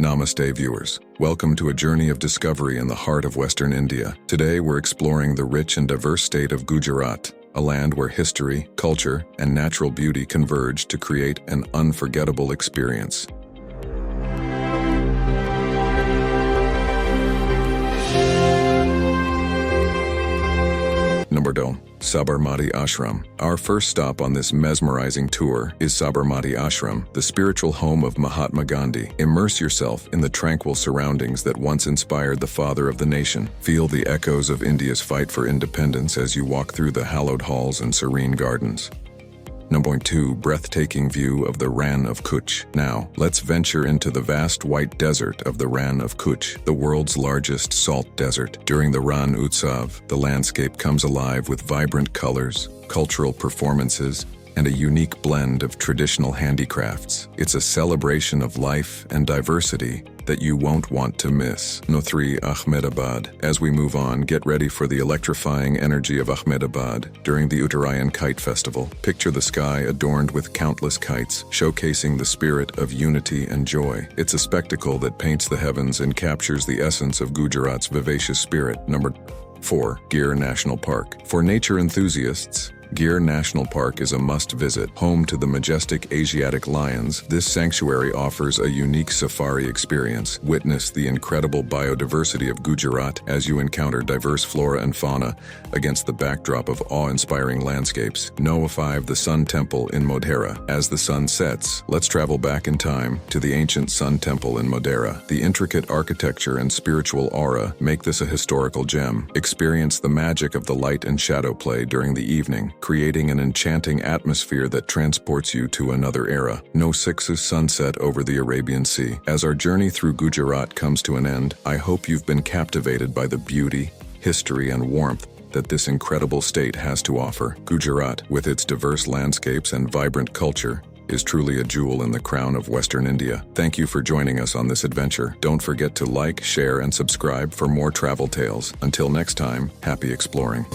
Namaste viewers. Welcome to a journey of discovery in the heart of Western India. Today we're exploring the rich and diverse state of Gujarat, a land where history, culture, and natural beauty converge to create an unforgettable experience. Number 2. Sabarmati Ashram. Our first stop on this mesmerizing tour is Sabarmati Ashram, the spiritual home of Mahatma Gandhi. Immerse yourself in the tranquil surroundings that once inspired the father of the nation. Feel the echoes of India's fight for independence as you walk through the hallowed halls and serene gardens. Number 2. Breathtaking view of the Rann of Kutch. Now, let's venture into the vast white desert of the Rann of Kutch, the world's largest salt desert. During the Rann Utsav, the landscape comes alive with vibrant colors, cultural performances, and a unique blend of traditional handicrafts. It's a celebration of life and diversity that you won't want to miss. No. 3. Ahmedabad. As we move on, get ready for the electrifying energy of Ahmedabad during the Uttarayan Kite Festival. Picture the sky adorned with countless kites, showcasing the spirit of unity and joy. It's a spectacle that paints the heavens and captures the essence of Gujarat's vivacious spirit. Number 4. Gir National Park. For nature enthusiasts, Gir National Park is a must-visit. Home to the majestic Asiatic lions, this sanctuary offers a unique safari experience. Witness the incredible biodiversity of Gujarat as you encounter diverse flora and fauna against the backdrop of awe-inspiring landscapes. No. 5. The Sun Temple in Modhera. As the sun sets, let's travel back in time to the ancient Sun Temple in Modhera. The intricate architecture and spiritual aura make this a historical gem. Experience the magic of the light and shadow play during the evening, creating an enchanting atmosphere that transports you to another era. No. 6. Sunset over the Arabian Sea. As our journey through Gujarat comes to an end, I hope you've been captivated by the beauty, history, and warmth that this incredible state has to offer. Gujarat, with its diverse landscapes and vibrant culture, is truly a jewel in the crown of Western India. Thank you for joining us on this adventure. Don't forget to like, share, and subscribe for more travel tales. Until next time, happy exploring.